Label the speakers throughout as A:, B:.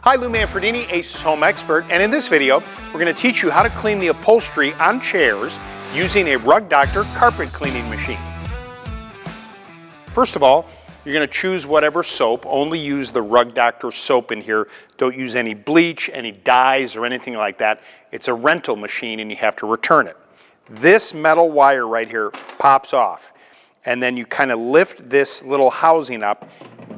A: Hi, Lou Manfredini, Ace's Home Expert, and in this video, we're going to teach you how to clean the upholstery on chairs using a Rug Doctor carpet cleaning machine. First of all, you're going to choose whatever soap. Only use the Rug Doctor soap in here. Don't use any bleach, any dyes, or anything like that. It's a rental machine and you have to return it. This metal wire right here pops off, and then you kind of lift this little housing up.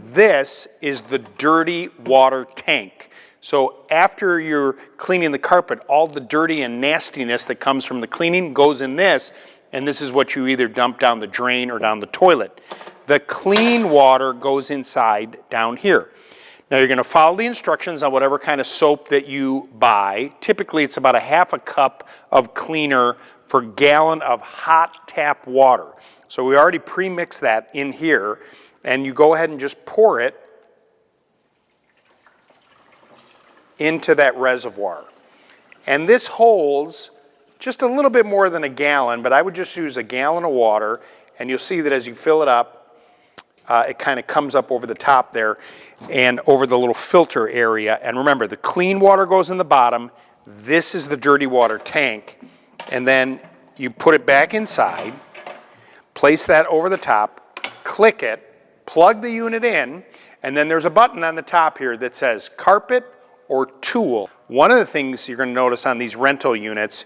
A: This is the dirty water tank. So after you're cleaning the carpet, all the dirty and nastiness that comes from the cleaning goes in this, and this is what you either dump down the drain or down the toilet. The clean water goes inside down here. Now you're going to follow the instructions on whatever kind of soap that you buy. Typically it's about a half a cup of cleaner per gallon of hot tap water. So we already pre-mixed that in here, and you go ahead and just pour it into that reservoir. And this holds just a little bit more than a gallon, but I would just use a gallon of water, and you'll see that as you fill it up, it kind of comes up over the top there and over the little filter area. And remember, the clean water goes in the bottom. This is the dirty water tank. And then you put it back inside, place that over the top, click it, plug the unit in, and then there's a button on the top here that says carpet or tool. One of the things you're going to notice on these rental units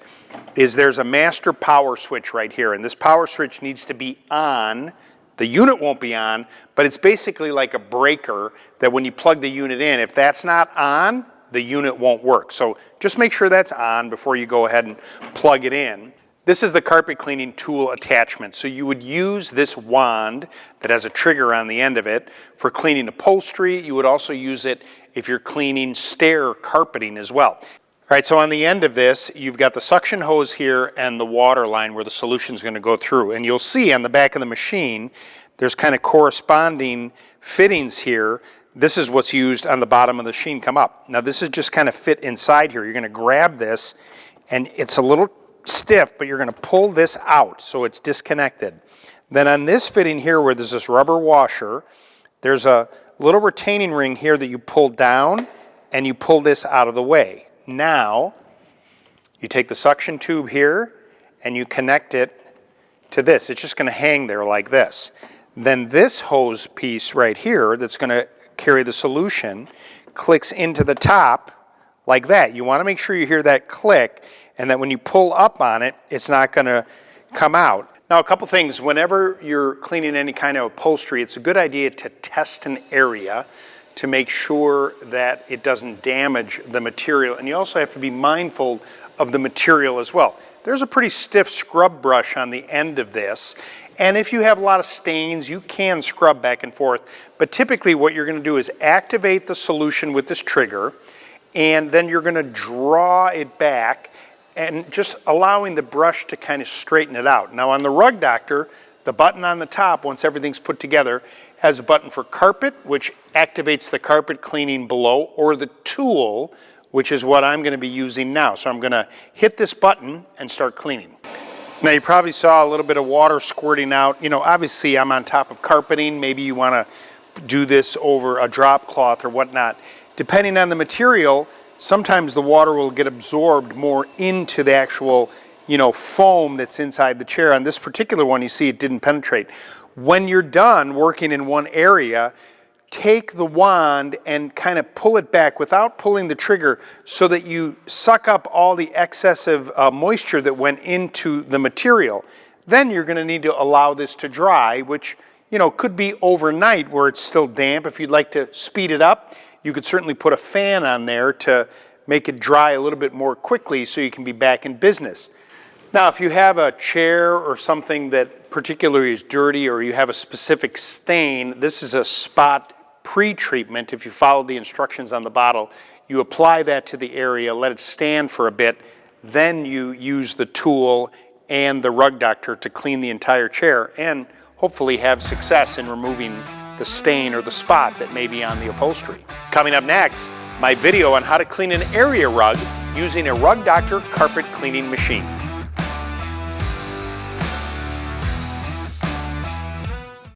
A: is there's a master power switch right here, and this power switch needs to be on. The unit won't be on, but it's basically like a breaker that when you plug the unit in, if that's not on, the unit won't work. So just make sure that's on before you go ahead and plug it in. This is the carpet cleaning tool attachment. So you would use this wand that has a trigger on the end of it for cleaning upholstery. You would also use it if you're cleaning stair carpeting as well. All right, so on the end of this, you've got the suction hose here and the water line where the solution is going to go through. And you'll see on the back of the machine, there's kind of corresponding fittings here. This is what's used on the bottom of the machine come up. Now this is just kind of fit inside here. You're going to grab this, and it's a little stiff, but you're going to pull this out so it's disconnected. Then on this fitting here where there's this rubber washer, there's a little retaining ring here that you pull down and you pull this out of the way. Now you take the suction tube here and you connect it to this. It's just going to hang there like this. Then this hose piece right here that's going to carry the solution clicks into the top like that. You want to make sure you hear that click, and that when you pull up on it, it's not going to come out. Now, a couple things. Whenever you're cleaning any kind of upholstery, it's a good idea to test an area to make sure that it doesn't damage the material. And you also have to be mindful of the material as well. There's a pretty stiff scrub brush on the end of this, and if you have a lot of stains, you can scrub back and forth. But typically what you're going to do is activate the solution with this trigger, and then you're going to draw it back and just allowing the brush to kind of straighten it out. Now on the Rug Doctor, the button on the top, once everything's put together, has a button for carpet, which activates the carpet cleaning below, or the tool, which is what I'm going to be using now. So I'm going to hit this button and start cleaning. Now you probably saw a little bit of water squirting out. You know, obviously I'm on top of carpeting. Maybe you want to do this over a drop cloth or whatnot. Depending on the material, sometimes the water will get absorbed more into the actual, foam that's inside the chair. On this particular one, you see it didn't penetrate. When you're done working in one area, take the wand and kind of pull it back without pulling the trigger so that you suck up all the excessive moisture that went into the material. Then you're going to need to allow this to dry, which, could be overnight where it's still damp. If you'd like to speed it up, you could certainly put a fan on there to make it dry a little bit more quickly so you can be back in business. Now, if you have a chair or something that particularly is dirty, or you have a specific stain, this is a spot pre-treatment. If you follow the instructions on the bottle, you apply that to the area, let it stand for a bit, then you use the tool and the Rug Doctor to clean the entire chair and hopefully have success in removing the stain or the spot that may be on the upholstery. Coming up next, my video on how to clean an area rug using a Rug Doctor carpet cleaning machine.